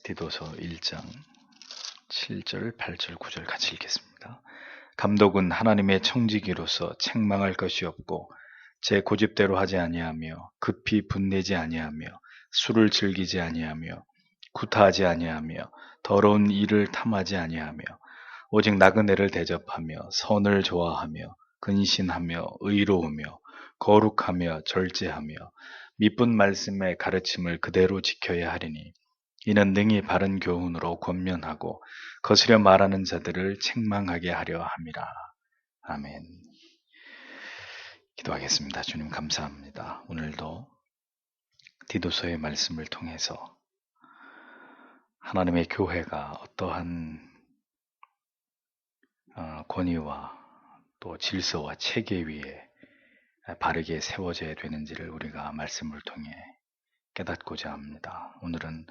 디도서 1장 7절, 8절, 9절 같이 읽겠습니다. 감독은 하나님의 청지기로서 책망할 것이 없고 제 고집대로 하지 아니하며 급히 분내지 아니하며 술을 즐기지 아니하며 구타하지 아니하며 더러운 일을 탐하지 아니하며 오직 나그네를 대접하며 선을 좋아하며 근신하며 의로우며 거룩하며 절제하며 미쁜 말씀의 가르침을 그대로 지켜야 하리니 이는 능히 바른 교훈으로 권면하고 거스려 말하는 자들을 책망하게 하려 함이라. 아멘. 기도하겠습니다. 주님 감사합니다. 오늘도 디도서의 말씀을 통해서 하나님의 교회가 어떠한 권위와 또 질서와 체계 위에 바르게 세워져야 되는지를 우리가 말씀을 통해 깨닫고자 합니다. 오늘은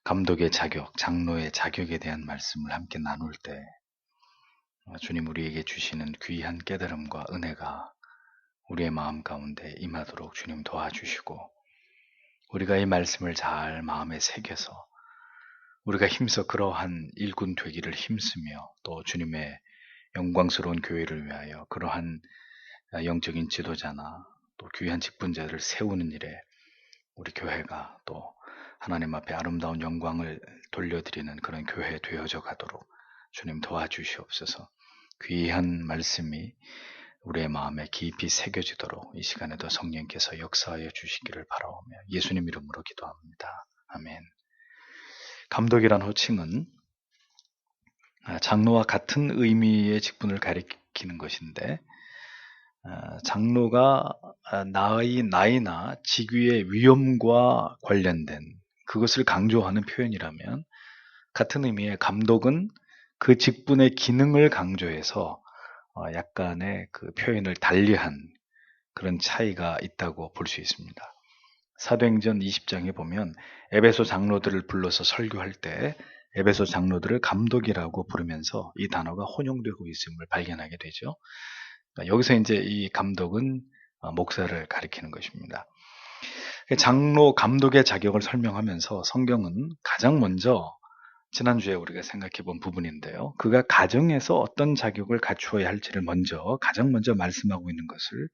감독의 자격, 장로의 자격에 대한 말씀을 함께 나눌 때 주님 우리에게 주시는 귀한 깨달음과 은혜가 우리의 마음 가운데 임하도록 주님 도와주시고 우리가 이 말씀을 잘 마음에 새겨서 우리가 힘써 그러한 일꾼 되기를 힘쓰며 또 주님의 영광스러운 교회를 위하여 그러한 영적인 지도자나 또 귀한 직분자들을 세우는 일에 우리 교회가 또 하나님 앞에 아름다운 영광을 돌려드리는 그런 교회 되어져 가도록 주님 도와주시옵소서. 귀한 말씀이 우리의 마음에 깊이 새겨지도록 이 시간에도 성령께서 역사하여 주시기를 바라오며 예수님 이름으로 기도합니다. 아멘. 감독이란 호칭은 장로와 같은 의미의 직분을 가리키는 것인데 장로가 나이나 직위의 위엄과 관련된 그것을 강조하는 표현이라면 같은 의미의 감독은 그 직분의 기능을 강조해서 약간의 그 표현을 달리한 그런 차이가 있다고 볼 수 있습니다. 사도행전 20장에 보면 에베소 장로들을 불러서 설교할 때 에베소 장로들을 감독이라고 부르면서 이 단어가 혼용되고 있음을 발견하게 되죠. 여기서 이제 이 감독은 목사를 가리키는 것입니다. 장로 감독의 자격을 설명하면서 성경은 가장 먼저 지난주에 우리가 생각해 본 부분인데요. 그가 가정에서 어떤 자격을 갖추어야 할지를 가장 먼저 말씀하고 있는 것을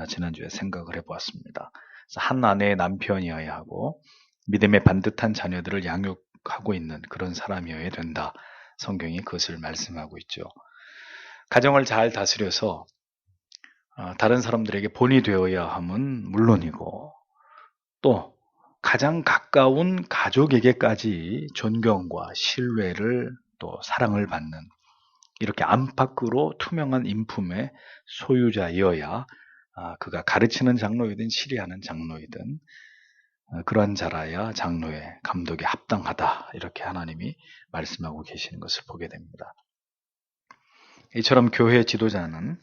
지난주에 생각을 해보았습니다. 한 아내의 남편이어야 하고 믿음의 반듯한 자녀들을 양육하고 있는 그런 사람이어야 된다. 성경이 그것을 말씀하고 있죠. 가정을 잘 다스려서 다른 사람들에게 본이 되어야 함은 물론이고 또 가장 가까운 가족에게까지 존경과 신뢰를 또 사랑을 받는 이렇게 안팎으로 투명한 인품의 소유자이어야 그가 가르치는 장로이든 치리하는 장로이든 그러한 자라야 장로의 감독에 합당하다 이렇게 하나님이 말씀하고 계시는 것을 보게 됩니다. 이처럼 교회 지도자는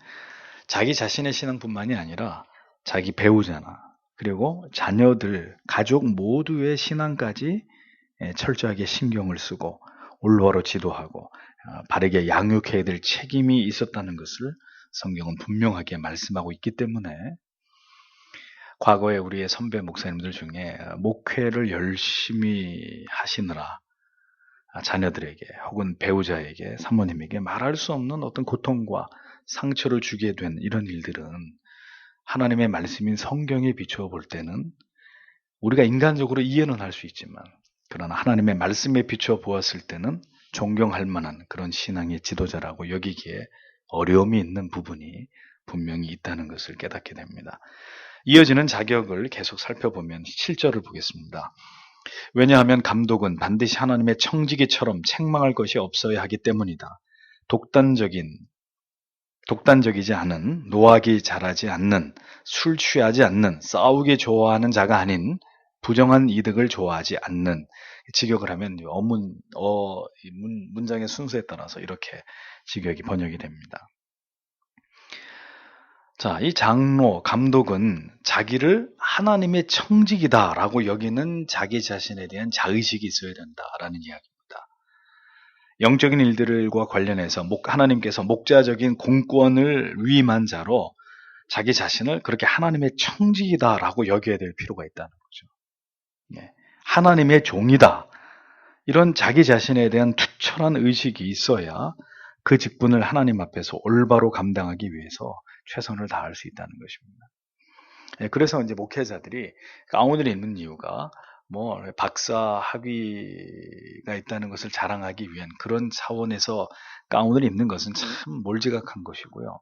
자기 자신의 신앙뿐만이 아니라 자기 배우자나 그리고 자녀들, 가족 모두의 신앙까지 철저하게 신경을 쓰고 올바로 지도하고 바르게 양육해야 될 책임이 있었다는 것을 성경은 분명하게 말씀하고 있기 때문에 과거에 우리의 선배 목사님들 중에 목회를 열심히 하시느라 자녀들에게 혹은 배우자에게 사모님에게 말할 수 없는 어떤 고통과 상처를 주게 된 이런 일들은 하나님의 말씀인 성경에 비추어 볼 때는 우리가 인간적으로 이해는 할 수 있지만 그러나 하나님의 말씀에 비추어 보았을 때는 존경할 만한 그런 신앙의 지도자라고 여기기에 어려움이 있는 부분이 분명히 있다는 것을 깨닫게 됩니다. 이어지는 자격을 계속 살펴보면 7절을 보겠습니다. 왜냐하면 감독은 반드시 하나님의 청지기처럼 책망할 것이 없어야 하기 때문이다. 독단적이지 않은, 노하기 잘하지 않는, 술 취하지 않는, 싸우기 좋아하는 자가 아닌 부정한 이득을 좋아하지 않는 직역을 하면 문장의 순서에 따라서 이렇게 직역이 번역이 됩니다. 자, 이 장로, 감독은 자기를 하나님의 청직이다라고 여기는 자기 자신에 대한 자의식이 있어야 된다라는 이야기입니다. 영적인 일들과 관련해서 하나님께서 목자적인 공권을 위임한 자로 자기 자신을 그렇게 하나님의 청직이다라고 여겨야 될 필요가 있다는 거죠. 하나님의 종이다. 이런 자기 자신에 대한 투철한 의식이 있어야 그 직분을 하나님 앞에서 올바로 감당하기 위해서 최선을 다할 수 있다는 것입니다. 그래서 이제 목회자들이 가운을 입는 이유가 뭐 박사 학위가 있다는 것을 자랑하기 위한 그런 차원에서 가운을 입는 것은 참 몰지각한 것이고요.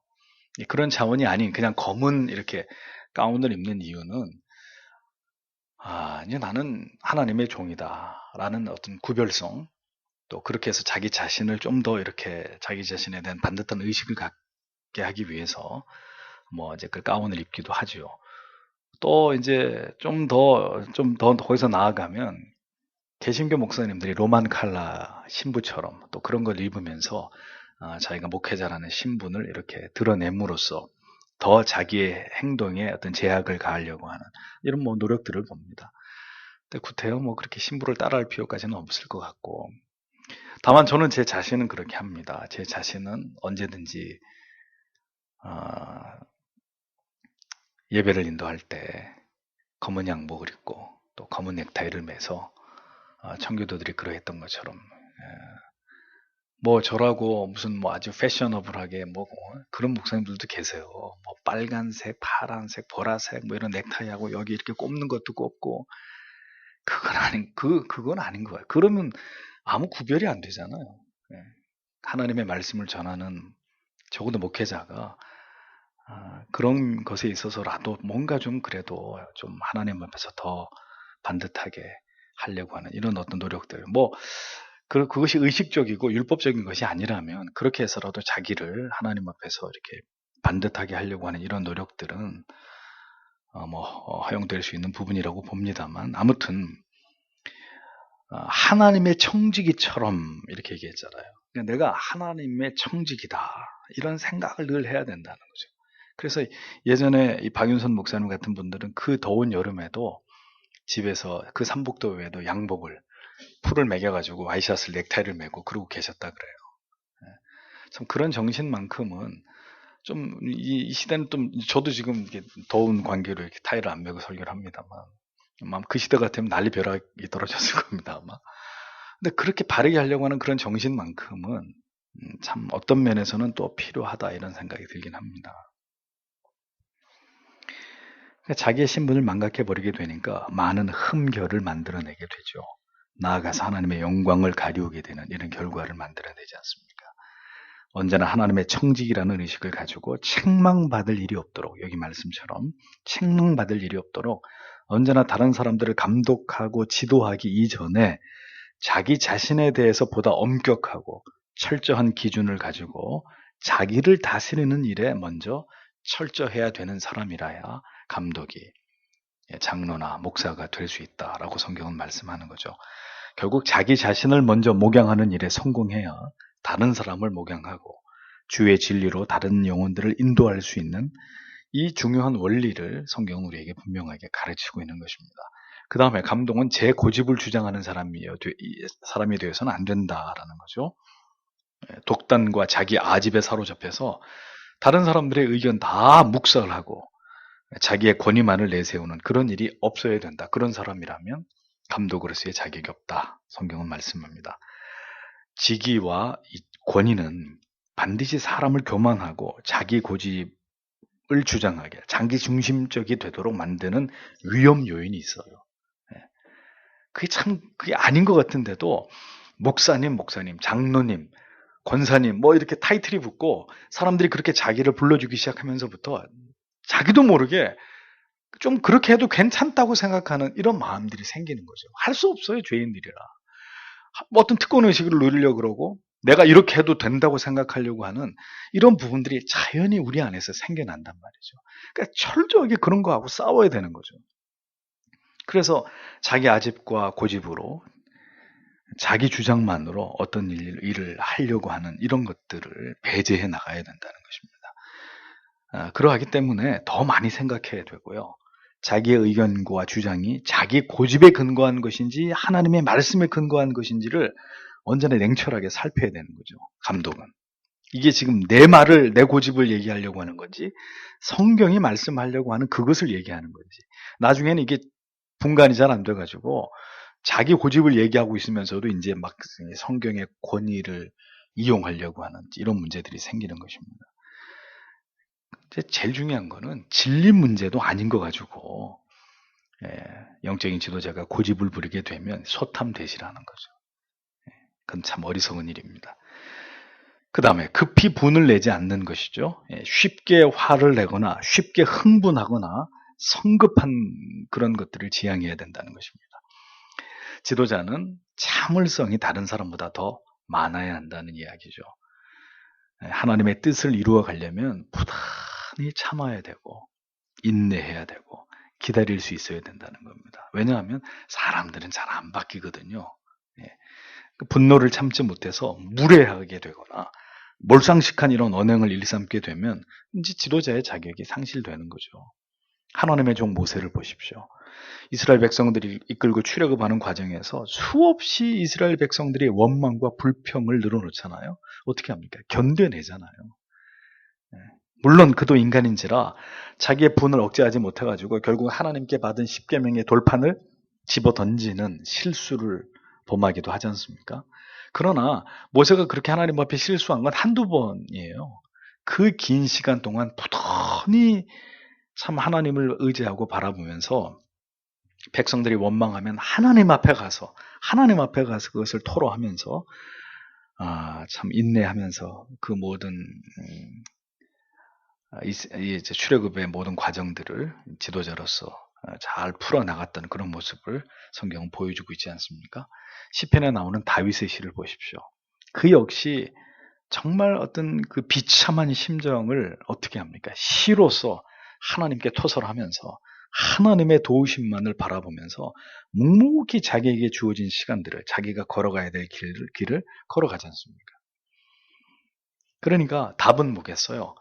그런 차원이 아닌 그냥 검은 이렇게 가운을 입는 이유는 이제 나는 하나님의 종이다라는 어떤 구별성, 또 그렇게 해서 자기 자신을 좀 더 이렇게 자기 자신에 대한 반듯한 의식을 갖게 하기 위해서 뭐 이제 그 가운을 입기도 하죠. 또 이제 좀 더 거기서 나아가면 개신교 목사님들이 로만 칼라 신부처럼 또 그런 걸 입으면서 자기가 목회자라는 신분을 이렇게 드러냄으로써 더 자기의 행동에 어떤 제약을 가하려고 하는 이런 뭐 노력들을 봅니다. 근데 구태여 뭐 그렇게 신부를 따라할 필요까지는 없을 것 같고, 다만 저는 제 자신은 그렇게 합니다. 제 자신은 언제든지 예배를 인도할 때 검은 양복을 입고 또 검은 넥타이를 매서 청교도들이 그러했던 것처럼 뭐 저라고 무슨 뭐 아주 패셔너블하게 뭐 그런 목사님들도 계세요. 뭐 빨간색, 파란색, 보라색 뭐 이런 넥타이하고 여기 이렇게 꼽는 것도 꼽고 그건 아닌 거예요. 그러면 아무 구별이 안 되잖아요. 하나님의 말씀을 전하는 적어도 목회자가 그런 것에 있어서라도 뭔가 좀 그래도 좀 하나님 앞에서 더 반듯하게 하려고 하는 이런 어떤 노력들, 뭐 그것이 의식적이고 율법적인 것이 아니라면 그렇게 해서라도 자기를 하나님 앞에서 이렇게 반듯하게 하려고 하는 이런 노력들은 허용될 수 있는 부분이라고 봅니다만, 아무튼 하나님의 청지기처럼 이렇게 얘기했잖아요. 그러니까 내가 하나님의 청지기다 이런 생각을 늘 해야 된다는 거죠. 그래서 예전에 이 박윤선 목사님 같은 분들은 그 더운 여름에도 집에서 그 삼복도 외에도 양복을 풀을 매겨가지고 와이셔츠를 넥타이를 매고 그러고 계셨다 그래요. 참 그런 정신만큼은 좀 이 시대는 좀 저도 지금 이렇게 더운 관계로 이렇게 타이를 안 매고 설교를 합니다만 아마 그 시대 같으면 난리벼락이 떨어졌을 겁니다 아마. 근데 그렇게 바르게 하려고 하는 그런 정신만큼은 참 어떤 면에서는 또 필요하다 이런 생각이 들긴 합니다. 자기의 신분을 망각해 버리게 되니까 많은 흠결을 만들어내게 되죠. 나아가서 하나님의 영광을 가리우게 되는 이런 결과를 만들어내지 않습니까? 언제나 하나님의 청직이라는 의식을 가지고 책망받을 일이 없도록, 여기 말씀처럼 책망받을 일이 없도록 언제나 다른 사람들을 감독하고 지도하기 이전에 자기 자신에 대해서 보다 엄격하고 철저한 기준을 가지고 자기를 다스리는 일에 먼저 철저해야 되는 사람이라야 감독이, 장로나 목사가 될 수 있다라고 성경은 말씀하는 거죠. 결국 자기 자신을 먼저 목양하는 일에 성공해야 다른 사람을 목양하고 주의 진리로 다른 영혼들을 인도할 수 있는 이 중요한 원리를 성경은 우리에게 분명하게 가르치고 있는 것입니다. 그 다음에 감독은 제 고집을 주장하는 사람이 되어서는 안 된다라는 거죠. 독단과 자기 아집에 사로잡혀서 다른 사람들의 의견 다 묵살하고 자기의 권위만을 내세우는 그런 일이 없어야 된다. 그런 사람이라면 감독으로서의 자격이 없다. 성경은 말씀합니다. 직위와 권위는 반드시 사람을 교만하고 자기 고집을 주장하게, 자기 중심적이 되도록 만드는 위험 요인이 있어요. 그게 아닌 것 같은데도 목사님, 장로님, 권사님 뭐 이렇게 타이틀이 붙고 사람들이 그렇게 자기를 불러주기 시작하면서부터 자기도 모르게 좀 그렇게 해도 괜찮다고 생각하는 이런 마음들이 생기는 거죠. 할 수 없어요, 죄인들이라. 어떤 특권의식을 누리려고 그러고 내가 이렇게 해도 된다고 생각하려고 하는 이런 부분들이 자연히 우리 안에서 생겨난단 말이죠. 그러니까 철저하게 그런 거하고 싸워야 되는 거죠. 그래서 자기 아집과 고집으로 자기 주장만으로 어떤 일을 하려고 하는 이런 것들을 배제해 나가야 된다는 것입니다. 그러하기 때문에 더 많이 생각해야 되고요. 자기의 의견과 주장이 자기 고집에 근거한 것인지 하나님의 말씀에 근거한 것인지를 언제나 냉철하게 살펴야 되는 거죠. 감독은. 이게 지금 내 말을, 내 고집을 얘기하려고 하는 건지 성경이 말씀하려고 하는 그것을 얘기하는 건지, 나중에는 이게 분간이 잘 안 돼가지고 자기 고집을 얘기하고 있으면서도 이제 막 성경의 권위를 이용하려고 하는 이런 문제들이 생기는 것입니다. 제일 중요한 거는 진리 문제도 아닌 거 가지고 영적인 지도자가 고집을 부리게 되면 소탐대실하는 거죠. 그건 참 어리석은 일입니다. 그 다음에 급히 분을 내지 않는 것이죠. 쉽게 화를 내거나 쉽게 흥분하거나 성급한 그런 것들을 지양해야 된다는 것입니다. 지도자는 참을성이 다른 사람보다 더 많아야 한다는 이야기죠. 하나님의 뜻을 이루어 가려면 부단히 참아야 되고 인내해야 되고 기다릴 수 있어야 된다는 겁니다. 왜냐하면 사람들은 잘 안 바뀌거든요. 분노를 참지 못해서 무례하게 되거나 몰상식한 이런 언행을 일삼게 되면 이제 지도자의 자격이 상실되는 거죠. 하나님의 종 모세를 보십시오. 이스라엘 백성들이 이끌고 출애굽하는 과정에서 수없이 이스라엘 백성들이 원망과 불평을 늘어놓잖아요. 어떻게 합니까? 견뎌내잖아요. 물론 그도 인간인지라 자기의 분을 억제하지 못해가지고 결국 하나님께 받은 십계명의 돌판을 집어던지는 실수를 범하기도 하지 않습니까? 그러나 모세가 그렇게 하나님 앞에 실수한 건 한두 번이에요. 그 긴 시간 동안 부단히 참 하나님을 의지하고 바라보면서 백성들이 원망하면 하나님 앞에 가서 그것을 토로하면서 참 인내하면서 그 모든 이제 출애굽의 모든 과정들을 지도자로서 잘 풀어나갔던 그런 모습을 성경은 보여주고 있지 않습니까? 시편에 나오는 다윗의 시를 보십시오. 그 역시 정말 어떤 그 비참한 심정을 어떻게 합니까? 시로서 하나님께 토설하면서 하나님의 도우심만을 바라보면서 묵묵히 자기에게 주어진 시간들을 자기가 걸어가야 될 길을 걸어가지 않습니까? 그러니까 답은 뭐겠어요?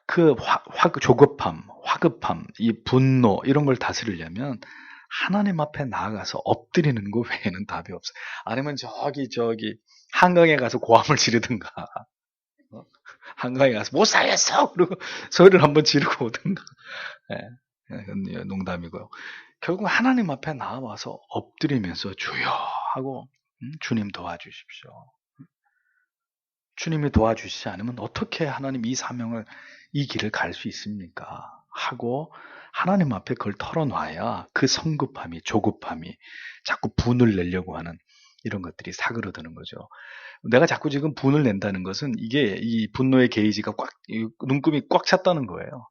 그 조급함, 화급함, 이 분노 이런 걸 다스리려면 하나님 앞에 나아가서 엎드리는 거 외에는 답이 없어요. 아니면 저기 한강에 가서 고함을 지르든가 한강에 가서 못 살겠어! 그리고 소리를 한번 지르고 오든가. 농담이고요. 결국 하나님 앞에 나와서 엎드리면서 주여 하고 주님 도와주십시오. 주님이 도와주시지 않으면 어떻게 하나님 이 사명을 이 길을 갈 수 있습니까? 하고 하나님 앞에 그걸 털어놔야 그 성급함이 조급함이 자꾸 분을 내려고 하는 이런 것들이 사그러드는 거죠. 내가 자꾸 지금 분을 낸다는 것은 이게 이 분노의 게이지가 눈금이 꽉 찼다는 거예요.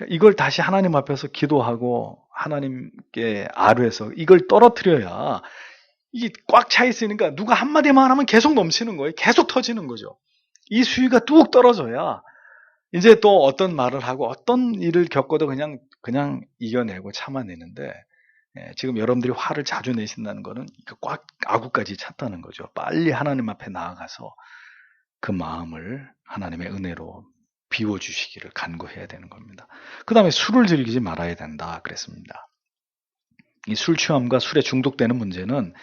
이걸 다시 하나님 앞에서 기도하고 하나님께 아뢰서 이걸 떨어뜨려야 이게 꽉 차 있으니까 누가 한마디만 하면 계속 넘치는 거예요. 계속 터지는 거죠. 이 수위가 뚝 떨어져야 이제 또 어떤 말을 하고 어떤 일을 겪어도 그냥 이겨내고 참아내는데 지금 여러분들이 화를 자주 내신다는 거는 꽉 아구까지 찼다는 거죠. 빨리 하나님 앞에 나아가서 그 마음을 하나님의 은혜로 비워주시기를 간구해야 되는 겁니다. 그 다음에 술을 즐기지 말아야 된다 그랬습니다. 이 술 취함과 술에 중독되는 문제는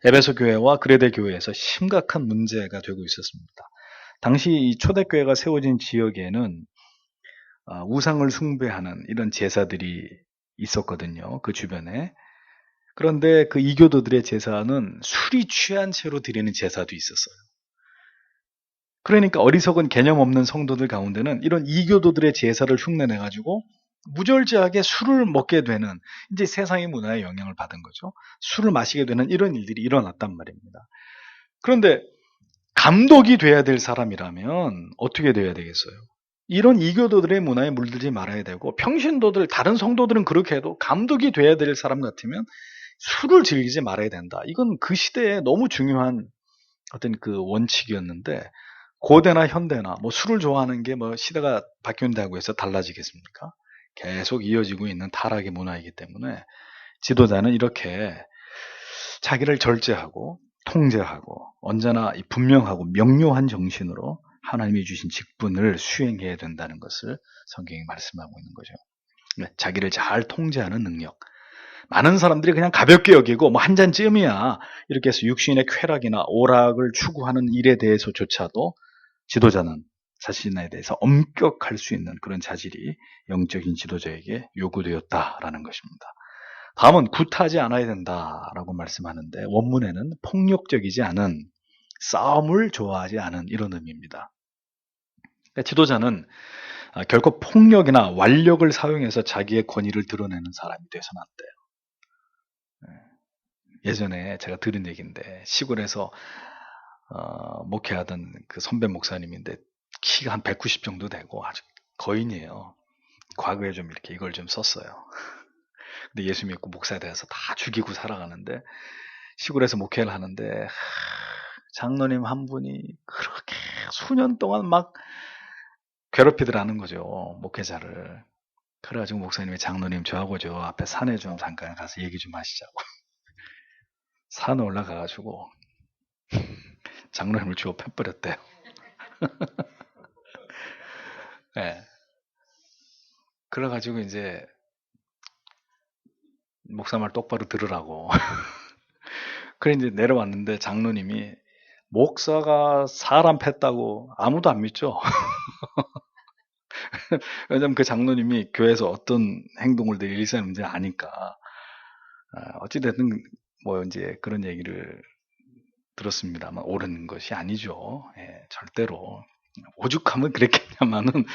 에베소 교회와 그레데 교회에서 심각한 문제가 되고 있었습니다. 당시 이 초대교회가 세워진 지역에는 우상을 숭배하는 이런 제사들이 있었거든요. 그 주변에. 그런데 그 이교도들의 제사는 술이 취한 채로 드리는 제사도 있었어요. 그러니까 어리석은 개념 없는 성도들 가운데는 이런 이교도들의 제사를 흉내내가지고 무절제하게 술을 먹게 되는 이제 세상의 문화에 영향을 받은 거죠. 술을 마시게 되는 이런 일들이 일어났단 말입니다. 그런데 감독이 돼야 될 사람이라면 어떻게 돼야 되겠어요? 이런 이교도들의 문화에 물들지 말아야 되고 평신도들, 다른 성도들은 그렇게 해도 감독이 돼야 될 사람 같으면 술을 즐기지 말아야 된다. 이건 그 시대에 너무 중요한 어떤 그 원칙이었는데 고대나 현대나 뭐 술을 좋아하는 게 뭐 시대가 바뀐다고 해서 달라지겠습니까? 계속 이어지고 있는 타락의 문화이기 때문에 지도자는 이렇게 자기를 절제하고 통제하고 언제나 분명하고 명료한 정신으로 하나님이 주신 직분을 수행해야 된다는 것을 성경이 말씀하고 있는 거죠. 자기를 잘 통제하는 능력. 많은 사람들이 그냥 가볍게 여기고 뭐 한 잔쯤이야 이렇게 해서 육신의 쾌락이나 오락을 추구하는 일에 대해서조차도 지도자는 자신에 대해서 엄격할 수 있는 그런 자질이 영적인 지도자에게 요구되었다라는 것입니다. 다음은 굿하지 않아야 된다라고 말씀하는데 원문에는 폭력적이지 않은, 싸움을 좋아하지 않은 이런 의미입니다. 그러니까 지도자는 결코 폭력이나 완력을 사용해서 자기의 권위를 드러내는 사람이 돼서는 안 돼요. 예전에 제가 들은 얘기인데 시골에서 목회하던 그 선배 목사님인데 키가 한 190 정도 되고 아주 거인이에요. 과거에 좀 이렇게 이걸 좀 썼어요. 근데 예수 믿고 목사 돼서 다 죽이고 살아가는데 시골에서 목회를 하는데 장로님 한 분이 그렇게 수년 동안 막 괴롭히더라는 거죠. 목회자를. 그래가지고 목사님이 장로님 저하고 저 앞에 산에 좀 잠깐 가서 얘기 좀 하시자고. 산에 올라가가지고 장로님을 주워 패버렸대요. 네. 그래가지고 이제 목사 말 똑바로 들으라고. 그래 이제 내려왔는데 장로님이 목사가 사람 팼다고 아무도 안 믿죠. 왜냐면 그 장로님이 교회에서 어떤 행동을 늘 일삼는지 아니까. 어찌됐든 뭐 이제 그런 얘기를 들었습니다만 옳은 것이 아니죠. 예, 절대로. 오죽하면 그랬겠냐마는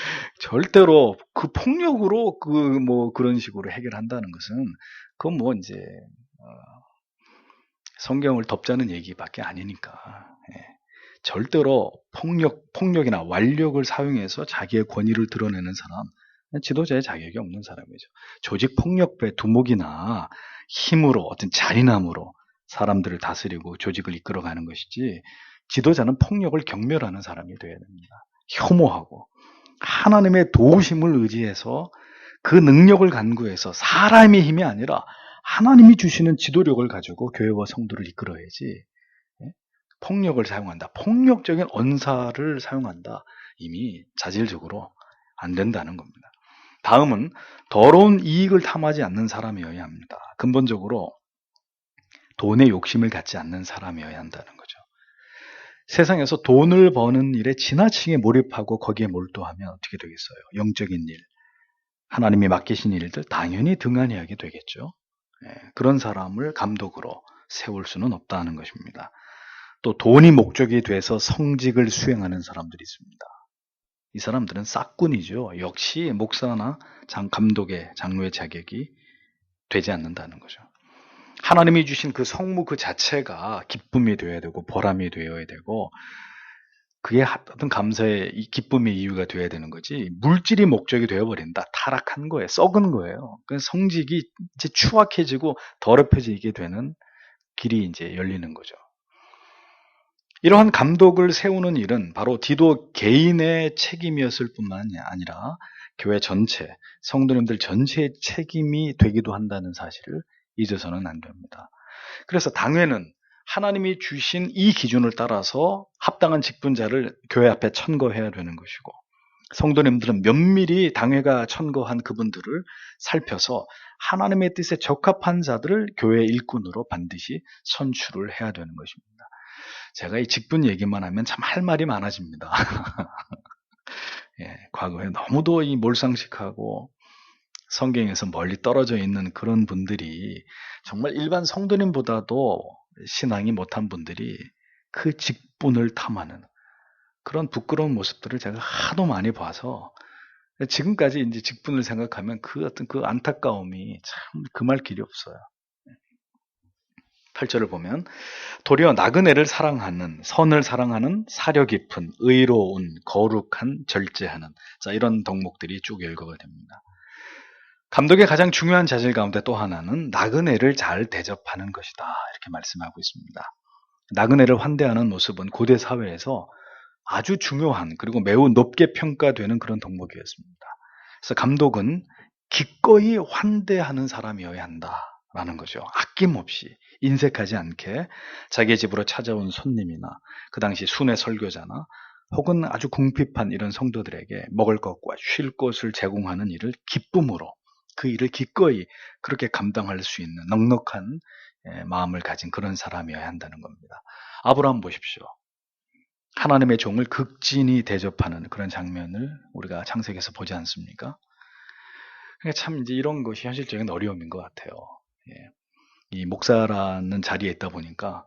절대로 그 폭력으로 그 뭐 그런 식으로 해결한다는 것은 그건 뭐 이제 성경을 덮자는 얘기밖에 아니니까. 예. 절대로 폭력이나 완력을 사용해서 자기의 권위를 드러내는 사람, 지도자의 자격이 없는 사람이죠. 조직 폭력배 두목이나 힘으로 어떤 잔인함으로 사람들을 다스리고 조직을 이끌어가는 것이지 지도자는 폭력을 경멸하는 사람이 되어야 됩니다. 혐오하고 하나님의 도우심을 의지해서 그 능력을 간구해서 사람의 힘이 아니라 하나님이 주시는 지도력을 가지고 교회와 성도를 이끌어야지. 폭력을 사용한다. 폭력적인 언사를 사용한다. 이미 자질적으로 안 된다는 겁니다. 다음은 더러운 이익을 탐하지 않는 사람이어야 합니다. 근본적으로 돈에 욕심을 갖지 않는 사람이어야 한다는 거죠. 세상에서 돈을 버는 일에 지나치게 몰입하고 거기에 몰두하면 어떻게 되겠어요? 영적인 일, 하나님이 맡기신 일들 당연히 등한히하게 되겠죠. 그런 사람을 감독으로 세울 수는 없다는 것입니다. 또 돈이 목적이 돼서 성직을 수행하는 사람들이 있습니다. 이 사람들은 싹군이죠. 역시 목사나 감독의 장로의 자격이 되지 않는다는 거죠. 하나님이 주신 그 성무 그 자체가 기쁨이 되어야 되고 보람이 되어야 되고 그게 어떤 감사의 기쁨의 이유가 되어야 되는 거지 물질이 목적이 되어버린다. 타락한 거예요. 썩은 거예요. 그 성직이 이제 추악해지고 더럽혀지게 되는 길이 이제 열리는 거죠. 이러한 감독을 세우는 일은 바로 디도 개인의 책임이었을 뿐만이 아니라 교회 전체, 성도님들 전체의 책임이 되기도 한다는 사실을 잊어서는 안 됩니다. 그래서 당회는 하나님이 주신 이 기준을 따라서 합당한 직분자를 교회 앞에 천거해야 되는 것이고 성도님들은 면밀히 당회가 천거한 그분들을 살펴서 하나님의 뜻에 적합한 자들을 교회 일꾼으로 반드시 선출을 해야 되는 것입니다. 제가 이 직분 얘기만 하면 참 할 말이 많아집니다. 예, 과거에 너무도 이 몰상식하고 성경에서 멀리 떨어져 있는 그런 분들이 정말 일반 성도님보다도 신앙이 못한 분들이 그 직분을 탐하는 그런 부끄러운 모습들을 제가 하도 많이 봐서 지금까지 이제 직분을 생각하면 그 어떤 그 안타까움이 참 금할 길이 없어요. 8절을 보면 도리어 나그네를 사랑하는, 선을 사랑하는, 사려 깊은, 의로운, 거룩한, 절제하는 자 이런 덕목들이 쭉 열거가 됩니다. 감독의 가장 중요한 자질 가운데 또 하나는 나그네를 잘 대접하는 것이다 이렇게 말씀하고 있습니다. 나그네를 환대하는 모습은 고대 사회에서 아주 중요한 그리고 매우 높게 평가되는 그런 덕목이었습니다. 그래서 감독은 기꺼이 환대하는 사람이어야 한다라는 거죠. 아낌없이 인색하지 않게 자기의 집으로 찾아온 손님이나 그 당시 순회 설교자나 혹은 아주 궁핍한 이런 성도들에게 먹을 것과 쉴 곳을 제공하는 일을 기쁨으로 그 일을 기꺼이 그렇게 감당할 수 있는 넉넉한 마음을 가진 그런 사람이어야 한다는 겁니다. 아브라함 보십시오. 하나님의 종을 극진히 대접하는 그런 장면을 우리가 창세기에서 보지 않습니까? 그러니까 참 이제 이런 것이 현실적인 어려움인 것 같아요. 예. 이 목사라는 자리에 있다 보니까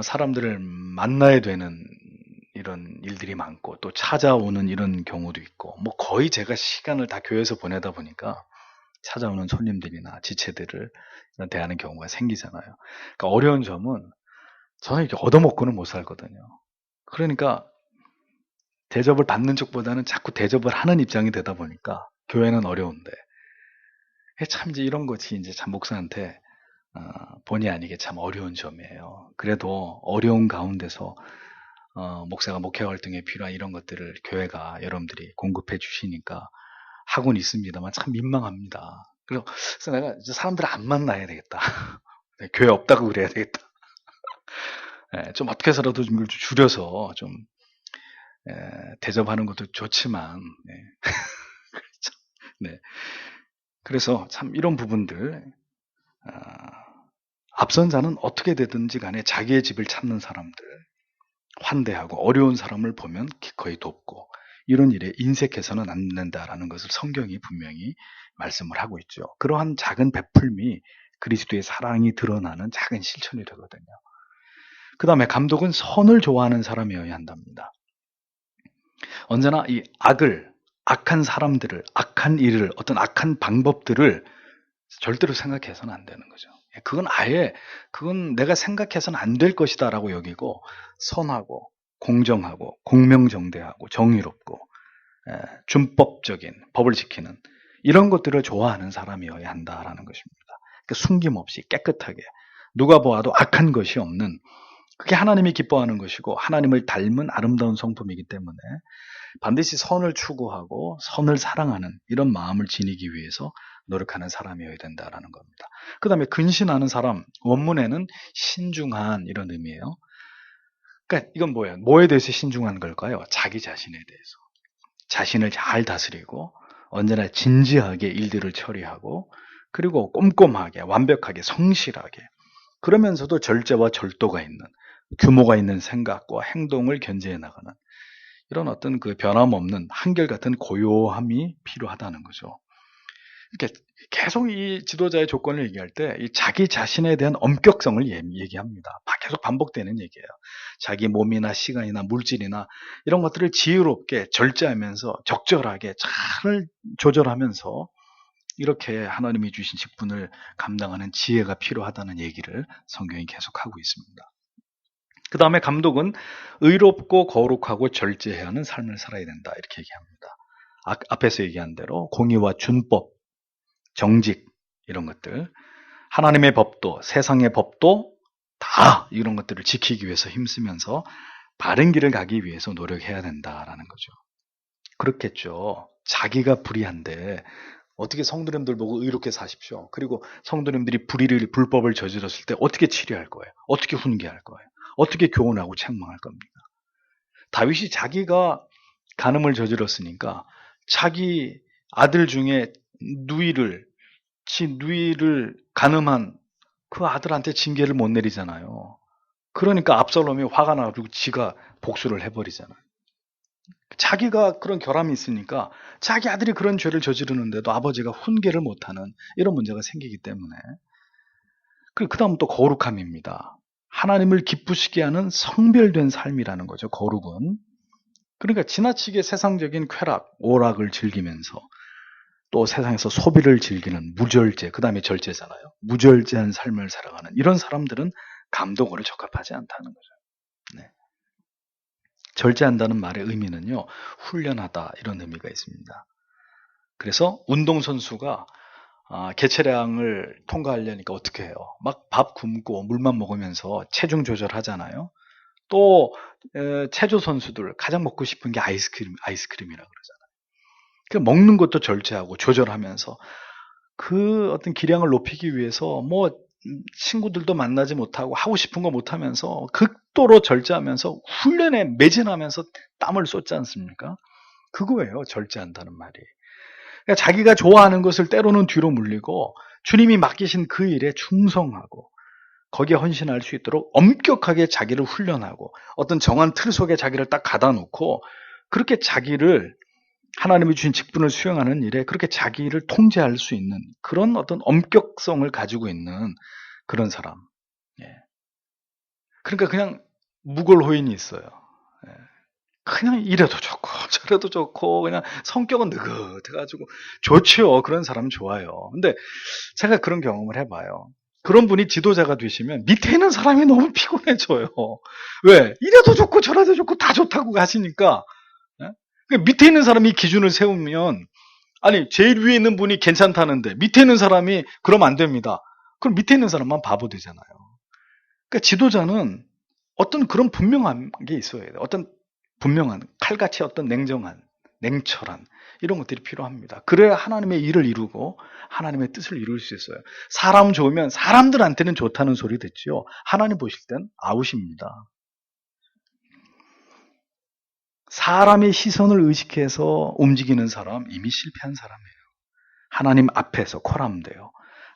사람들을 만나야 되는 이런 일들이 많고 또 찾아오는 이런 경우도 있고 뭐 거의 제가 시간을 다 교회에서 보내다 보니까 찾아오는 손님들이나 지체들을 대하는 경우가 생기잖아요. 그러니까 어려운 점은 저는 이렇게 얻어먹고는 못 살거든요. 그러니까 대접을 받는 쪽보다는 자꾸 대접을 하는 입장이 되다 보니까 교회는 어려운데 참 이제 이런 것이 이제 참 목사한테 본의 아니게 참 어려운 점이에요. 그래도 어려운 가운데서 목사가 목회 활동에 필요한 이런 것들을 교회가 여러분들이 공급해 주시니까 하고는 있습니다만 참 민망합니다. 그래서 내가 이제 사람들을 안 만나야 되겠다. 교회 없다고 그래야 되겠다. 좀 어떻게 해서라도 좀 이걸 줄여서 좀 대접하는 것도 좋지만 그렇죠. 네. 그래서 참 이런 부분들 앞선 자는 어떻게 되든지 간에 자기의 집을 찾는 사람들 환대하고 어려운 사람을 보면 기꺼이 돕고 이런 일에 인색해서는 안 된다라는 것을 성경이 분명히 말씀을 하고 있죠. 그러한 작은 베풀미 그리스도의 사랑이 드러나는 작은 실천이 되거든요. 그 다음에 감독은 선을 좋아하는 사람이어야 한답니다. 언제나 이 악한 사람들을, 악한 일을, 어떤 악한 방법들을 절대로 생각해서는 안 되는 거죠. 그건 내가 생각해서는 안 될 것이다 라고 여기고 선하고 공정하고 공명정대하고 정의롭고 준법적인 법을 지키는 이런 것들을 좋아하는 사람이어야 한다라는 것입니다. 그러니까 숨김없이 깨끗하게 누가 보아도 악한 것이 없는 그게 하나님이 기뻐하는 것이고 하나님을 닮은 아름다운 성품이기 때문에 반드시 선을 추구하고 선을 사랑하는 이런 마음을 지니기 위해서 노력하는 사람이어야 된다라는 겁니다. 그 다음에 근신하는 사람, 원문에는 신중한 이런 의미예요. 그러니까 이건 뭐예요? 뭐에 대해서 신중한 걸까요? 자기 자신에 대해서. 자신을 잘 다스리고 언제나 진지하게 일들을 처리하고 그리고 꼼꼼하게 완벽하게 성실하게 그러면서도 절제와 절도가 있는 규모가 있는 생각과 행동을 견제해 나가는 이런 어떤 그 변함없는 한결같은 고요함이 필요하다는 거죠. 이렇게 계속 이 지도자의 조건을 얘기할 때 이 자기 자신에 대한 엄격성을 얘기합니다. 계속 반복되는 얘기예요. 자기 몸이나 시간이나 물질이나 이런 것들을 지혜롭게 절제하면서 적절하게 잘 조절하면서 이렇게 하나님이 주신 직분을 감당하는 지혜가 필요하다는 얘기를 성경이 계속하고 있습니다. 그 다음에 감독은 의롭고 거룩하고 절제해야 하는 삶을 살아야 된다 이렇게 얘기합니다. 앞에서 얘기한 대로 공의와 준법, 정직 이런 것들 하나님의 법도 세상의 법도 다 이런 것들을 지키기 위해서 힘쓰면서 바른 길을 가기 위해서 노력해야 된다라는 거죠. 그렇겠죠. 자기가 불의한데 어떻게 성도님들 보고 의롭게 사십시오. 그리고 성도님들이 불법을 저질렀을 때 어떻게 치료할 거예요? 어떻게 훈계할 거예요? 어떻게 교훈하고 책망할 겁니까? 다윗이 자기가 간음을 저질렀으니까 자기 아들 중에 누이를 간음한 그 아들한테 징계를 못 내리잖아요. 그러니까 압살롬이 화가 나가지고 지가 복수를 해버리잖아요. 자기가 그런 결함이 있으니까 자기 아들이 그런 죄를 저지르는데도 아버지가 훈계를 못하는 이런 문제가 생기기 때문에 그 다음 또 거룩함입니다. 하나님을 기쁘시게 하는 성별된 삶이라는 거죠. 거룩은. 그러니까 지나치게 세상적인 쾌락, 오락을 즐기면서 또 세상에서 소비를 즐기는 무절제, 그 다음에 절제잖아요. 무절제한 삶을 살아가는 이런 사람들은 감독으로 적합하지 않다는 거죠. 네. 절제한다는 말의 의미는요, 훈련하다 이런 의미가 있습니다. 그래서 운동선수가 개체량을 통과하려니까 어떻게 해요? 막 밥 굶고 물만 먹으면서 체중 조절하잖아요. 또 체조 선수들 가장 먹고 싶은 게 아이스크림이라 그러잖아요. 그 먹는 것도 절제하고 조절하면서 그 어떤 기량을 높이기 위해서 뭐 친구들도 만나지 못하고 하고 싶은 거 못하면서 극도로 절제하면서 훈련에 매진하면서 땀을 쏟지 않습니까? 그거예요. 절제한다는 말이. 그러니까 자기가 좋아하는 것을 때로는 뒤로 물리고 주님이 맡기신 그 일에 충성하고 거기에 헌신할 수 있도록 엄격하게 자기를 훈련하고 어떤 정한 틀 속에 자기를 딱 가다 놓고 그렇게 자기를 하나님이 주신 직분을 수행하는 일에 그렇게 자기를 통제할 수 있는 그런 어떤 엄격성을 가지고 있는 그런 사람. 예. 그러니까 그냥 무골호인이 있어요. 예. 그냥 이래도 좋고 저래도 좋고 그냥 성격은 느긋해가지고 좋죠. 그런 사람은 좋아요. 근데 제가 그런 경험을 해봐요. 그런 분이 지도자가 되시면 밑에 있는 사람이 너무 피곤해져요. 왜? 이래도 좋고 저래도 좋고 다 좋다고 가시니까. 예? 그 밑에 있는 사람이 기준을 세우면 아니 제일 위에 있는 분이 괜찮다는데 밑에 있는 사람이 그러면 안 됩니다. 그럼 밑에 있는 사람만 바보 되잖아요. 그러니까 지도자는 어떤 그런 분명한 게 있어야 돼요. 어떤 분명한 칼같이 어떤 냉정한 냉철한 이런 것들이 필요합니다. 그래야 하나님의 일을 이루고 하나님의 뜻을 이룰 수 있어요. 사람 좋으면 사람들한테는 좋다는 소리 듣지요. 하나님 보실 땐 아웃입니다. 사람의 시선을 의식해서 움직이는 사람 이미 실패한 사람이에요. 하나님 앞에서 콜하면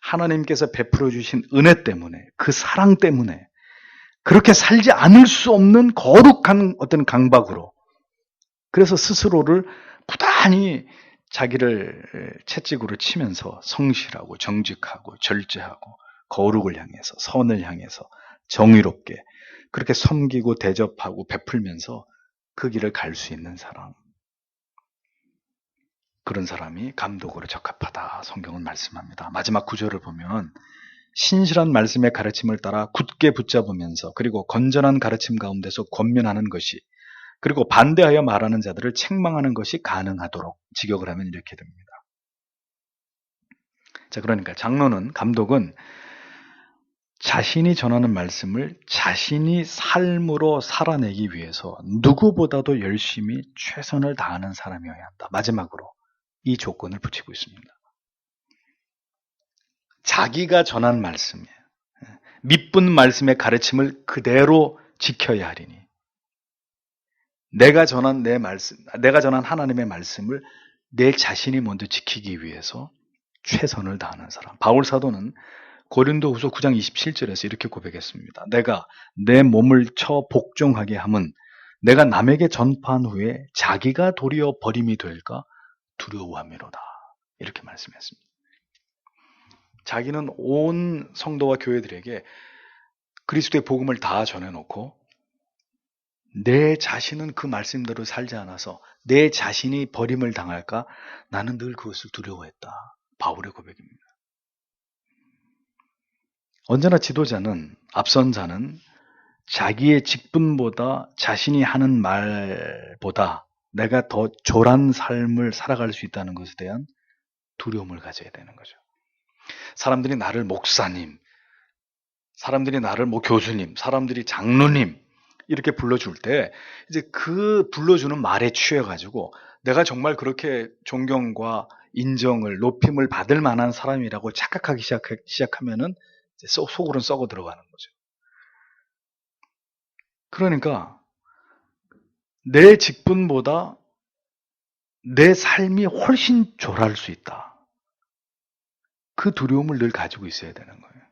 하나님께서 베풀어 주신 은혜 때문에 그 사랑 때문에 그렇게 살지 않을 수 없는 거룩한 어떤 강박으로 그래서 스스로를 부단히 자기를 채찍으로 치면서 성실하고 정직하고 절제하고 거룩을 향해서 선을 향해서 정의롭게 그렇게 섬기고 대접하고 베풀면서 그 길을 갈 수 있는 사람. 그런 사람이 감독으로 적합하다. 성경은 말씀합니다. 마지막 구절을 보면 신실한 말씀의 가르침을 따라 굳게 붙잡으면서 그리고 건전한 가르침 가운데서 권면하는 것이 그리고 반대하여 말하는 자들을 책망하는 것이 가능하도록 직역을 하면 이렇게 됩니다. 자, 그러니까 장로는 감독은 자신이 전하는 말씀을 자신이 삶으로 살아내기 위해서 누구보다도 열심히 최선을 다하는 사람이어야 한다. 마지막으로 이 조건을 붙이고 있습니다. 자기가 전한 말씀이에요. 밑분 말씀의 가르침을 그대로 지켜야 하리니 내가 전한 하나님의 말씀을 내 자신이 먼저 지키기 위해서 최선을 다하는 사람. 바울 사도는 고린도후서 9장 27절에서 이렇게 고백했습니다. 내가 내 몸을 쳐 복종하게 함은 내가 남에게 전파한 후에 자기가 도리어 버림이 될까 두려워함이로다. 이렇게 말씀했습니다. 자기는 온 성도와 교회들에게 그리스도의 복음을 다 전해놓고 내 자신은 그 말씀대로 살지 않아서 내 자신이 버림을 당할까 나는 늘 그것을 두려워했다. 바울의 고백입니다. 언제나 지도자는 앞선 자는 자기의 직분보다 자신이 하는 말보다 내가 더 졸한 삶을 살아갈 수 있다는 것에 대한 두려움을 가져야 되는 거죠. 사람들이 나를 목사님, 사람들이 나를 뭐 교수님, 사람들이 장로님 이렇게 불러줄 때 이제 그 불러주는 말에 취해가지고 내가 정말 그렇게 존경과 인정을 높임을 받을 만한 사람이라고 착각하기 시작하면은 이제 속으로는 썩어 들어가는 거죠. 그러니까 내 직분보다 내 삶이 훨씬 졸할 수 있다. 그 두려움을 늘 가지고 있어야 되는 거예요.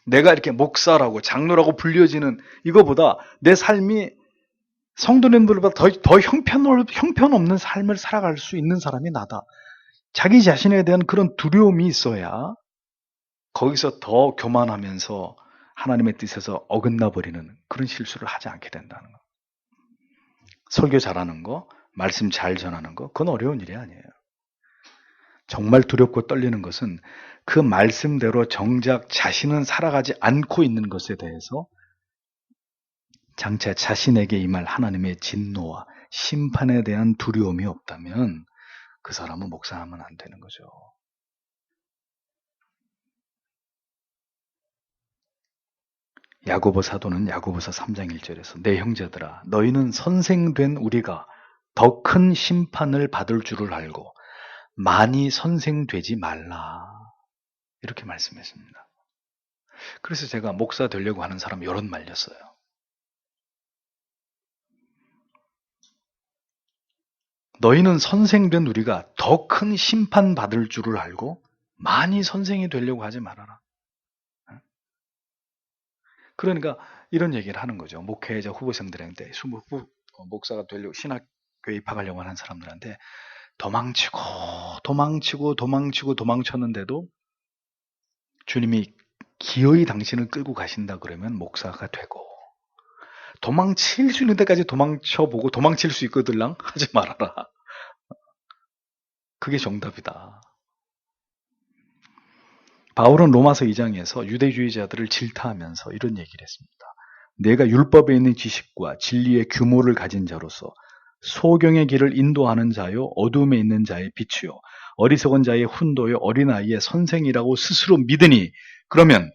내가 이렇게 목사라고 장로라고 불려지는 이거보다 내 삶이 성도님들보다 더 형편없는 삶을 살아갈 수 있는 사람이 나다. 자기 자신에 대한 그런 두려움이 있어야 거기서 더 교만하면서 하나님의 뜻에서 어긋나 버리는 그런 실수를 하지 않게 된다는 거. 설교 잘하는 거, 말씀 잘 전하는 거, 그건 어려운 일이 아니에요. 정말 두렵고 떨리는 것은 그 말씀대로 정작 자신은 살아가지 않고 있는 것에 대해서 장차 자신에게 임할 하나님의 진노와 심판에 대한 두려움이 없다면 그 사람은 목사하면 안 되는 거죠. 야고보 사도는 야고보서 3장 1절에서 내 형제들아 너희는 선생된 우리가 더 큰 심판을 받을 줄을 알고 많이 선생되지 말라 이렇게 말씀했습니다. 그래서 제가 목사 되려고 하는 사람 여럿 말렸어요. 너희는 선생된 우리가 더 큰 심판 받을 줄을 알고 많이 선생이 되려고 하지 말아라. 그러니까 이런 얘기를 하는 거죠. 목회자 후보생들한테 목사가 되려고 신학교에 입학하려고 하는 사람들한테 도망쳤는데도 주님이 기어이 당신을 끌고 가신다 그러면 목사가 되고, 도망칠 수 있는 데까지 도망쳐보고 도망칠 수 있거들랑 하지 말아라. 그게 정답이다. 바울은 로마서 2장에서 유대주의자들을 질타하면서 이런 얘기를 했습니다. 내가 율법에 있는 지식과 진리의 규모를 가진 자로서 소경의 길을 인도하는 자요, 어둠에 있는 자의 빛이요, 어리석은 자의 훈도요, 어린아이의 선생이라고 스스로 믿으니, 그러면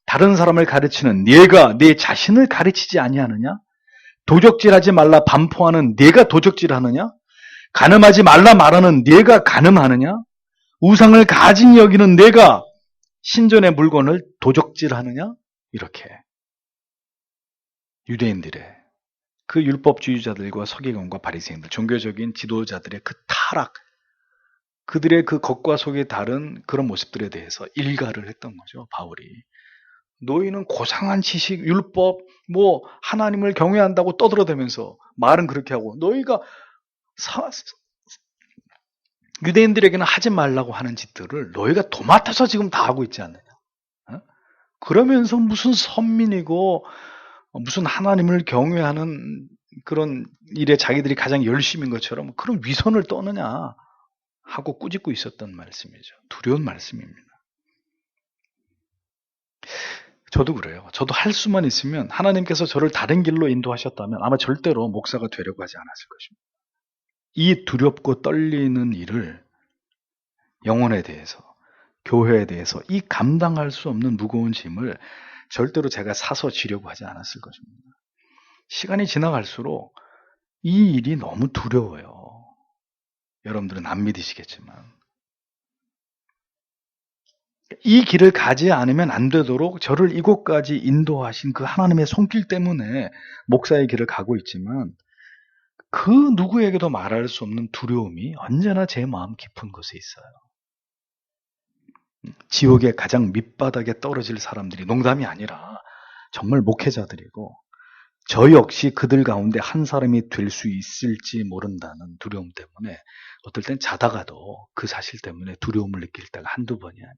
다른 사람을 가르치는 네가 네 자신을 가르치지 아니하느냐? 도적질하지 말라 반포하는 네가 도적질하느냐? 간음하지 말라 말하는 네가 간음하느냐? 우상을 가진 여기는 네가 신전의 물건을 도적질하느냐? 이렇게 유대인들의 그 율법주의자들과 서기관과 바리새인들, 종교적인 지도자들의 그 타락, 그들의 그 겉과 속이 다른 그런 모습들에 대해서 일가를 했던 거죠, 바울이. 너희는 고상한 지식, 율법, 하나님을 경외한다고 떠들어대면서 말은 그렇게 하고, 너희가 유대인들에게는 하지 말라고 하는 짓들을 너희가 도맡아서 지금 다 하고 있지 않느냐. 그러면서 무슨 선민이고 무슨 하나님을 경외하는 그런 일에 자기들이 가장 열심인 것처럼 그런 위선을 떠느냐 하고 꾸짖고 있었던 말씀이죠. 두려운 말씀입니다. 저도 그래요. 저도 할 수만 있으면 하나님께서 저를 다른 길로 인도하셨다면 아마 절대로 목사가 되려고 하지 않았을 것입니다. 이 두렵고 떨리는 일을, 영혼에 대해서, 교회에 대해서 이 감당할 수 없는 무거운 짐을 절대로 제가 사서 지려고 하지 않았을 것입니다. 시간이 지나갈수록 이 일이 너무 두려워요. 여러분들은 안 믿으시겠지만. 이 길을 가지 않으면 안 되도록 저를 이곳까지 인도하신 그 하나님의 손길 때문에 목사의 길을 가고 있지만, 그 누구에게도 말할 수 없는 두려움이 언제나 제 마음 깊은 곳에 있어요. 지옥의 가장 밑바닥에 떨어질 사람들이 농담이 아니라 정말 목회자들이고, 저 역시 그들 가운데 한 사람이 될 수 있을지 모른다는 두려움 때문에 어떨 땐 자다가도 그 사실 때문에 두려움을 느낄 때가 한두 번이 아니에요.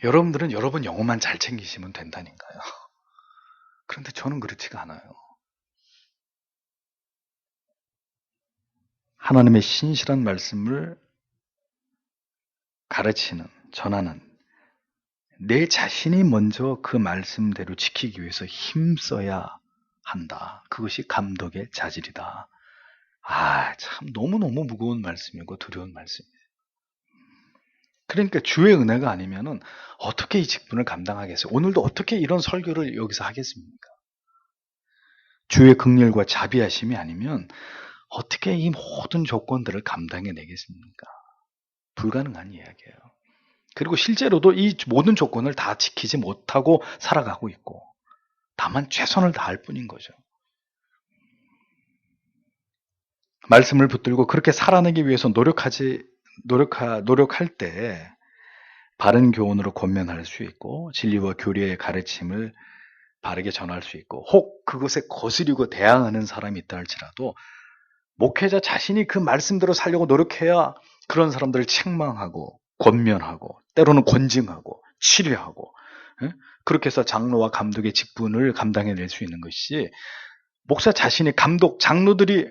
여러분들은 여러분 영혼만 잘 챙기시면 된다니까요. 그런데 저는 그렇지가 않아요. 하나님의 신실한 말씀을 가르치는, 전하는 내 자신이 먼저 그 말씀대로 지키기 위해서 힘써야 한다. 그것이 감독의 자질이다. 참 너무너무 무거운 말씀이고 두려운 말씀이에요. 그러니까 주의 은혜가 아니면은 어떻게 이 직분을 감당하겠어요? 오늘도 어떻게 이런 설교를 여기서 하겠습니까? 주의 긍휼과 자비하심이 아니면 어떻게 이 모든 조건들을 감당해내겠습니까? 불가능한 이야기예요. 그리고 실제로도 이 모든 조건을 다 지키지 못하고 살아가고 있고, 다만 최선을 다할 뿐인 거죠. 말씀을 붙들고 그렇게 살아내기 위해서 노력할 때 바른 교훈으로 권면할 수 있고, 진리와 교리의 가르침을 바르게 전할 수 있고, 혹 그것에 거스리고 대항하는 사람이 있다 할지라도 목회자 자신이 그 말씀대로 살려고 노력해야 그런 사람들을 책망하고 권면하고 때로는 권징하고 치료하고, 그렇게 해서 장로와 감독의 직분을 감당해낼 수 있는 것이, 목사 자신이 감독, 장로들이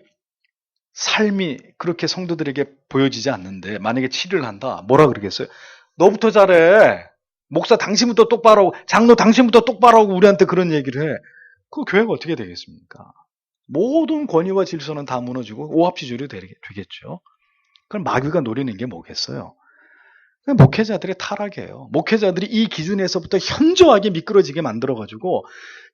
삶이 그렇게 성도들에게 보여지지 않는데 만약에 치료를 한다, 뭐라 그러겠어요? 너부터 잘해. 목사 당신부터 똑바로 하고, 장로 당신부터 똑바로 하고 우리한테 그런 얘기를 해. 그 교회가 어떻게 되겠습니까? 모든 권위와 질서는 다 무너지고 오합지졸이 되겠죠. 그럼 마귀가 노리는 게 뭐겠어요? 목회자들의 타락이에요. 목회자들이 이 기준에서부터 현저하게 미끄러지게 만들어가지고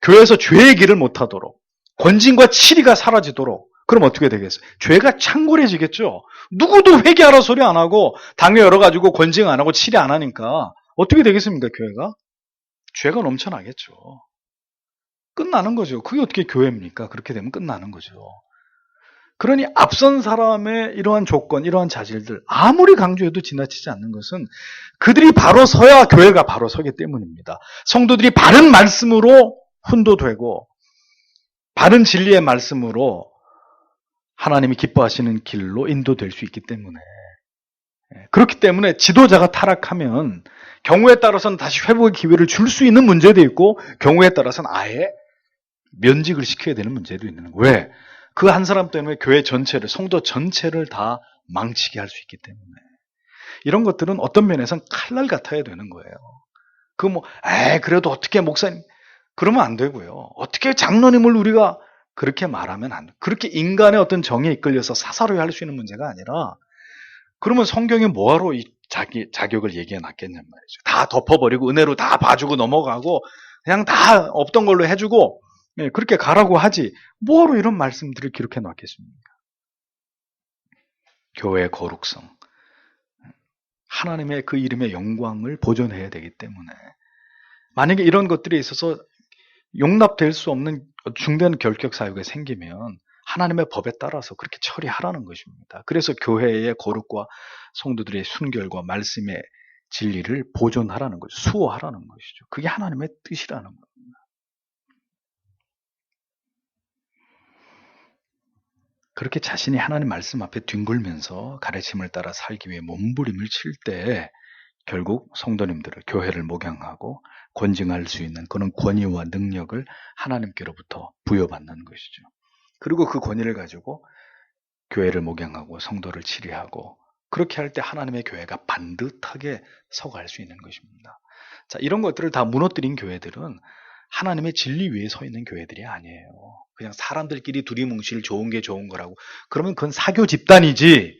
교회에서 죄의 길을 못하도록, 권징과 치리가 사라지도록, 그럼 어떻게 되겠어요? 죄가 창궐해지겠죠. 누구도 회개하라 소리 안 하고 당회 열어가지고 권징 안 하고 치리 안 하니까 어떻게 되겠습니까? 교회가? 죄가 넘쳐나겠죠. 끝나는 거죠. 그게 어떻게 교회입니까? 그렇게 되면 끝나는 거죠. 그러니 앞선 사람의 이러한 조건, 이러한 자질들 아무리 강조해도 지나치지 않는 것은 그들이 바로 서야 교회가 바로 서기 때문입니다. 성도들이 바른 말씀으로 훈도되고 바른 진리의 말씀으로 하나님이 기뻐하시는 길로 인도될 수 있기 때문에, 그렇기 때문에 지도자가 타락하면 경우에 따라서는 다시 회복의 기회를 줄 수 있는 문제도 있고, 경우에 따라서는 아예 면직을 시켜야 되는 문제도 있는 거예요. 왜? 그 한 사람 때문에 교회 전체를, 성도 전체를 다 망치게 할 수 있기 때문에. 이런 것들은 어떤 면에서는 칼날 같아야 되는 거예요. 그래도 어떻게 목사님, 그러면 안 되고요. 어떻게 장로님을 우리가 그렇게 말하면 안 돼. 그렇게 인간의 어떤 정에 이끌려서 사사로이 할 수 있는 문제가 아니라, 그러면 성경이 뭐하러 이 자격을 얘기해 놨겠냔 말이죠. 다 덮어버리고 은혜로 다 봐주고 넘어가고 그냥 다 없던 걸로 해주고 그렇게 가라고 하지, 뭐하러 이런 말씀들을 기록해 놨겠습니까? 교회의 거룩성, 하나님의 그 이름의 영광을 보존해야 되기 때문에, 만약에 이런 것들에 있어서 용납될 수 없는 중대한 결격 사유가 생기면 하나님의 법에 따라서 그렇게 처리하라는 것입니다. 그래서 교회의 거룩과 성도들의 순결과 말씀의 진리를 보존하라는 거죠. 수호하라는 것이죠. 그게 하나님의 뜻이라는 겁니다. 그렇게 자신이 하나님 말씀 앞에 뒹굴면서 가르침을 따라 살기 위해 몸부림을 칠 때 결국 성도님들을, 교회를 목양하고 권징할 수 있는 그런 권위와 능력을 하나님께로부터 부여받는 것이죠. 그리고 그 권위를 가지고 교회를 목양하고 성도를 치리하고, 그렇게 할 때 하나님의 교회가 반듯하게 서갈 수 있는 것입니다. 자, 이런 것들을 다 무너뜨린 교회들은 하나님의 진리 위에 서 있는 교회들이 아니에요. 그냥 사람들끼리 두리뭉실 좋은 게 좋은 거라고. 그러면 그건 사교 집단이지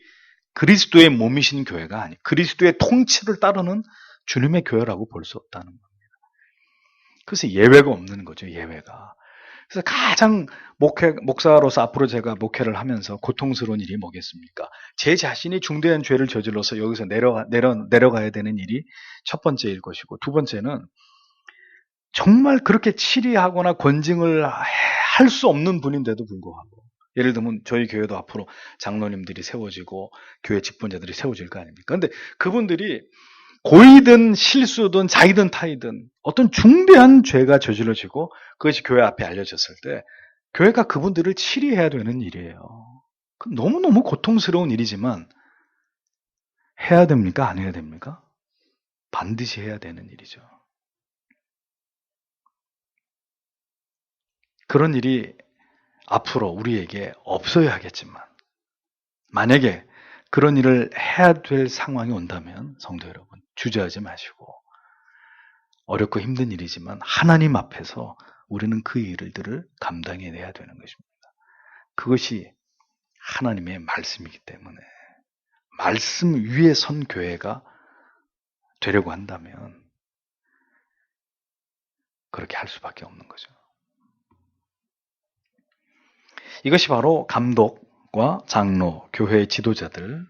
그리스도의 몸이신 교회가 아니, 그리스도의 통치를 따르는 주님의 교회라고 볼 수 없다는 겁니다. 그래서 예외가 없는 거죠, 예외가. 그래서 가장 목사로서 앞으로 제가 목회를 하면서 고통스러운 일이 뭐겠습니까? 제 자신이 중대한 죄를 저질러서 여기서 내려가야 되는 일이 첫 번째일 것이고, 두 번째는 정말 그렇게 치리하거나 권징을 할 수 없는 분인데도 불구하고, 예를 들면 저희 교회도 앞으로 장로님들이 세워지고 교회 직분자들이 세워질 거 아닙니까? 근데 그분들이 고의든 실수든 자의든 타의든 어떤 중대한 죄가 저질러지고 그것이 교회 앞에 알려졌을 때 교회가 그분들을 치리해야 되는 일이에요. 너무너무 고통스러운 일이지만 해야 됩니까? 안 해야 됩니까? 반드시 해야 되는 일이죠. 그런 일이 앞으로 우리에게 없어야 하겠지만, 만약에 그런 일을 해야 될 상황이 온다면 성도 여러분, 주저하지 마시고, 어렵고 힘든 일이지만 하나님 앞에서 우리는 그 일들을 감당해내야 되는 것입니다. 그것이 하나님의 말씀이기 때문에, 말씀 위에 선 교회가 되려고 한다면 그렇게 할 수밖에 없는 거죠. 이것이 바로 감독과 장로, 교회의 지도자들,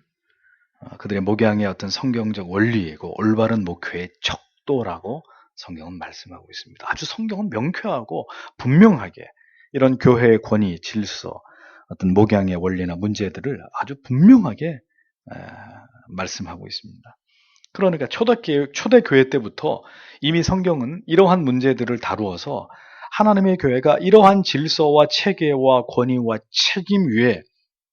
그들의 목양의 어떤 성경적 원리이고 올바른 목회의 척도라고 성경은 말씀하고 있습니다. 아주 성경은 명쾌하고 분명하게 이런 교회의 권위, 질서, 어떤 목양의 원리나 문제들을 아주 분명하게 말씀하고 있습니다. 그러니까 초대교회 때부터 이미 성경은 이러한 문제들을 다루어서 하나님의 교회가 이러한 질서와 체계와 권위와 책임 위에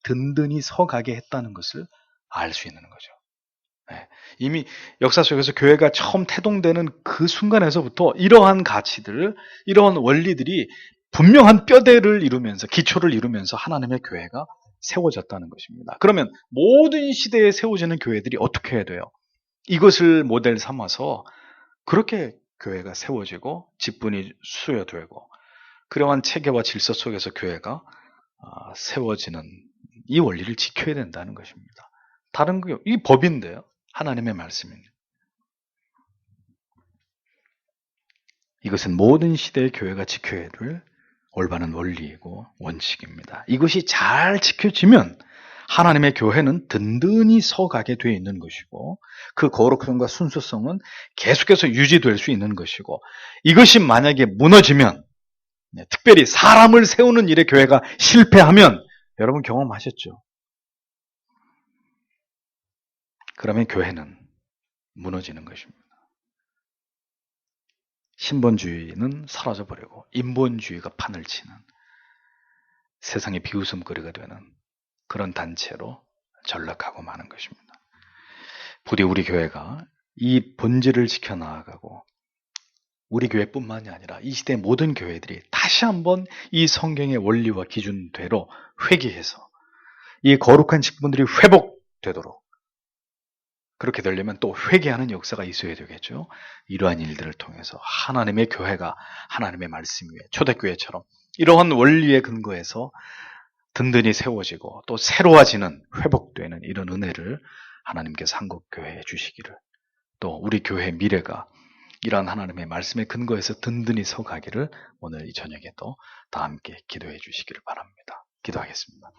든든히 서가게 했다는 것을 알 수 있는 거죠. 이미 역사 속에서 교회가 처음 태동되는 그 순간에서부터 이러한 가치들, 이러한 원리들이 분명한 뼈대를 이루면서, 기초를 이루면서 하나님의 교회가 세워졌다는 것입니다. 그러면 모든 시대에 세워지는 교회들이 어떻게 해야 돼요? 이것을 모델 삼아서 그렇게 교회가 세워지고 직분이 수여되고 그러한 체계와 질서 속에서 교회가 세워지는 이 원리를 지켜야 된다는 것입니다. 다른 이 법인데요. 하나님의 말씀입니다. 이것은 모든 시대의 교회가 지켜야 될 올바른 원리이고 원칙입니다. 이것이 잘 지켜지면 하나님의 교회는 든든히 서가게 되어 있는 것이고 그 거룩성과 순수성은 계속해서 유지될 수 있는 것이고, 이것이 만약에 무너지면, 특별히 사람을 세우는 일에 교회가 실패하면, 여러분 경험하셨죠? 그러면 교회는 무너지는 것입니다. 신본주의는 사라져버리고 인본주의가 판을 치는, 세상의 비웃음거리가 되는 그런 단체로 전락하고 마는 것입니다. 부디 우리 교회가 이 본질을 지켜나가고 우리 교회뿐만이 아니라 이 시대 모든 교회들이 다시 한번 이 성경의 원리와 기준대로 회개해서 이 거룩한 직분들이 회복되도록, 그렇게 되려면 또 회개하는 역사가 있어야 되겠죠. 이러한 일들을 통해서 하나님의 교회가 하나님의 말씀 위에 초대교회처럼 이러한 원리에 근거해서 든든히 세워지고 또 새로워지는, 회복되는 이런 은혜를 하나님께서 한국교회에 주시기를, 또 우리 교회의 미래가 이러한 하나님의 말씀에 근거해서 든든히 서가기를 오늘 이 저녁에도 다 함께 기도해 주시기를 바랍니다. 기도하겠습니다.